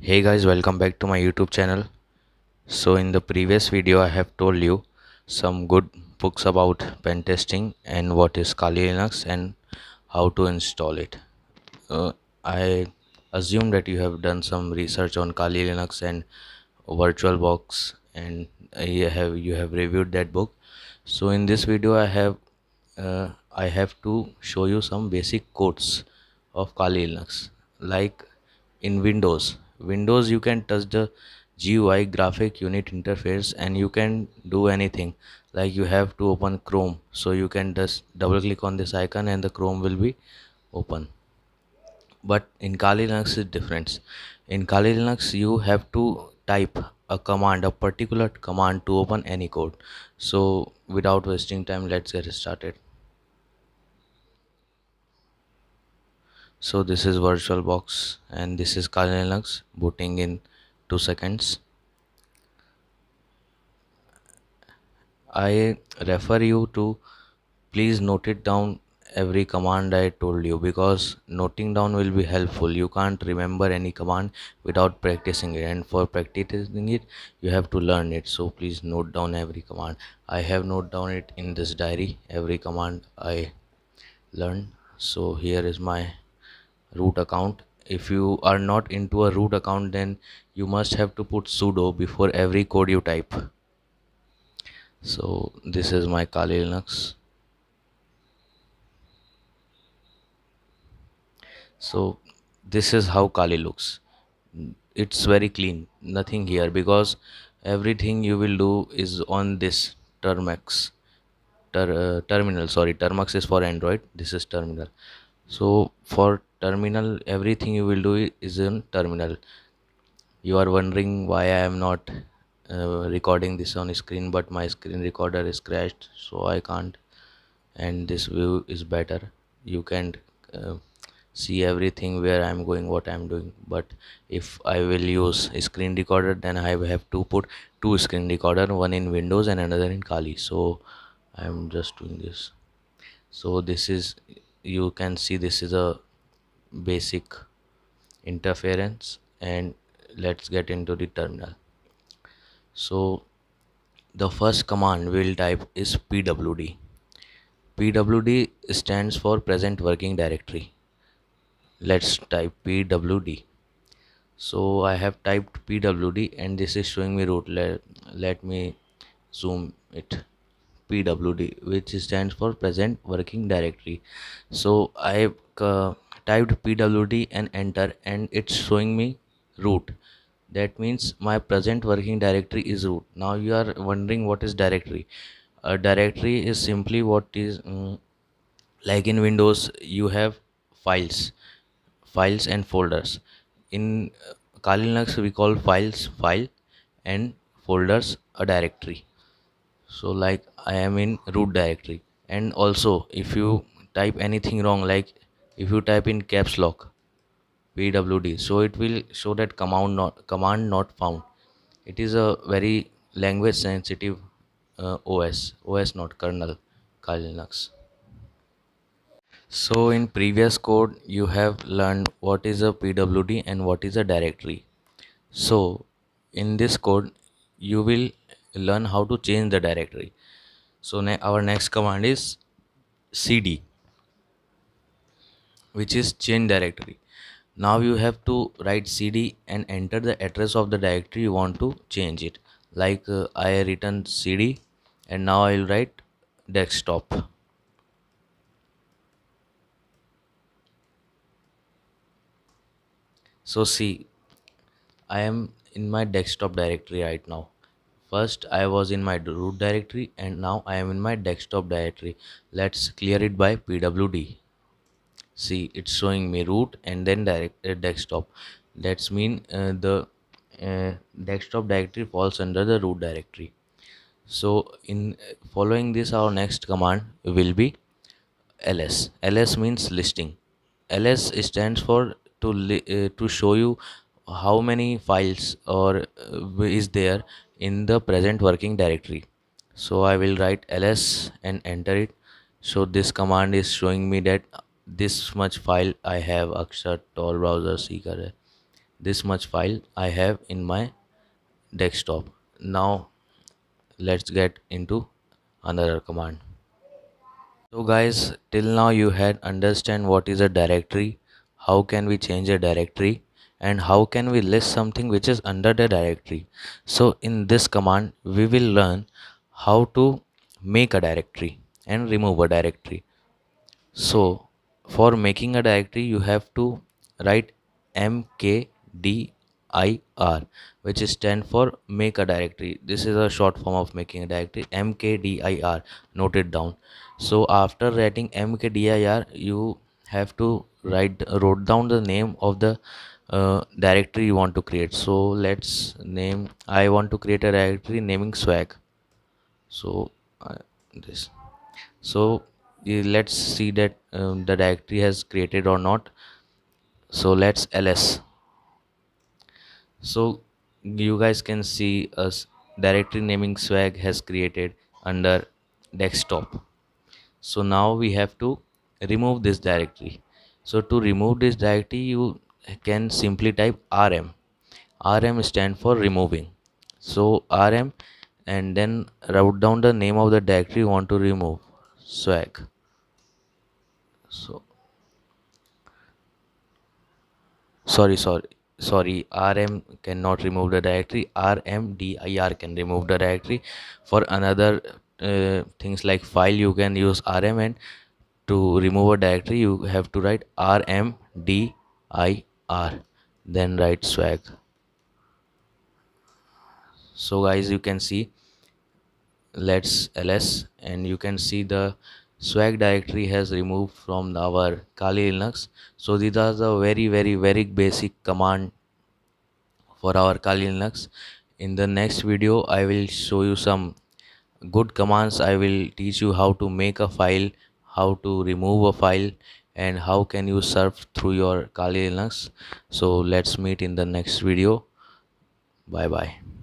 Hey guys, welcome back to my YouTube channel. So in the previous video I have told you some good books about pen testing and what is Kali Linux and how to install it. I assume that you have done some research on Kali Linux and VirtualBox and you have reviewed that book. So in this video I have to show you some basic codes of Kali Linux. Like in Windows you can touch the GUI graphic unit interface and you can do anything. Like you have to open Chrome, so you can just double click on this icon and the Chrome will be open. But in Kali Linux is different. In Kali Linux you have to type a particular command to open any code. So without wasting time, let's get started. So this is VirtualBox and this is Kali Linux booting in 2 seconds. I refer you to please note it down every command I told you, because noting down will be helpful. You can't remember any command without practicing it, and for practicing it you have to learn it. So please note down every command. I have note down it in this diary, every command I learned. So here is my root account. If you are not into a root account, then you must have to put sudo before every code you type. So this is my Kali Linux. So this is how Kali looks. It's very clean, nothing here, because everything you will do is on this Termux terminal. Sorry, Termux is for Android, this is terminal. So for terminal, everything you will do is in terminal. You are wondering why I am not recording this on screen, but my screen recorder is crashed, so I can't, and this view is better. You can uh, see everything, where I'm going, what I'm doing. But if I will use a screen recorder, then I have to put two screen recorder, one in Windows and another in Kali. So I'm just doing this. So this is, you can see this is a basic interference, and let's get into the terminal. So the first command we'll type is pwd. Pwd stands for present working directory. Let's type pwd. So I have typed pwd and this is showing me root. Let me zoom it. Pwd, which stands for present working directory. So I typed pwd and enter, and it's showing me root. That means my present working directory is root. Now you are wondering what is directory. A directory is simply what is like in Windows you have files and folders. In Kali Linux we call files file and folders a directory. So like I am in root directory. And also if you type anything wrong, like if you type in caps lock pwd, so it will show that command not found. It is a very language sensitive os, not kernel, Kali Linux. So in previous code you have learned what is a pwd and what is a directory. So in this code you will learn how to change the directory. So our next command is cd, which is change directory. Now you have to write cd and enter the address of the directory you want to change it. Like I written cd and now I will write desktop. So see, I am in my desktop directory right now. First I was in my root directory and now I am in my desktop directory. Let's clear it by pwd. See, it's showing me root and then desktop. That's mean the desktop directory falls under the root directory. So in following this, our next command will be ls. Ls means listing. Ls stands for to show you how many files or is there in the present working directory. So I will write ls and enter it. So this command is showing me that this much file I have, Akshat, Tor browser, Seeker. this much file I have in my desktop. Now let's get into another command. So guys, till now you had understand what is a directory, how can we change a directory, and how can we list something which is under the directory. So in this command we will learn how to make a directory and remove a directory. So for making a directory you have to write mkdir, which is stand for make a directory. This is a short form of making a directory, mkdir. Note it down. So after writing mkdir you have to wrote down the name of the directory you want to create. So let's name, I want to create a directory naming swag. So this, so let's see that the directory has created or not. So let's ls. So you guys can see us directory naming swag has created under desktop. So now we have to remove this directory. So to remove this directory you can simply type rm. Rm stand for removing. So rm, and then write down the name of the directory you want to remove, swag. So sorry, rm cannot remove the directory, rmdir can remove the directory. For another things like file you can use rm, and to remove a directory you have to write rmdir, then write swag. So guys you can see, let's ls, and you can see the swag directory has removed from our Kali Linux. So these are the very basic command for our Kali Linux. In the next video, I will show you some good commands. I will teach you how to make a file, how to remove a file, and how can you surf through your Kali Linux. So let's meet in the next video. Bye bye.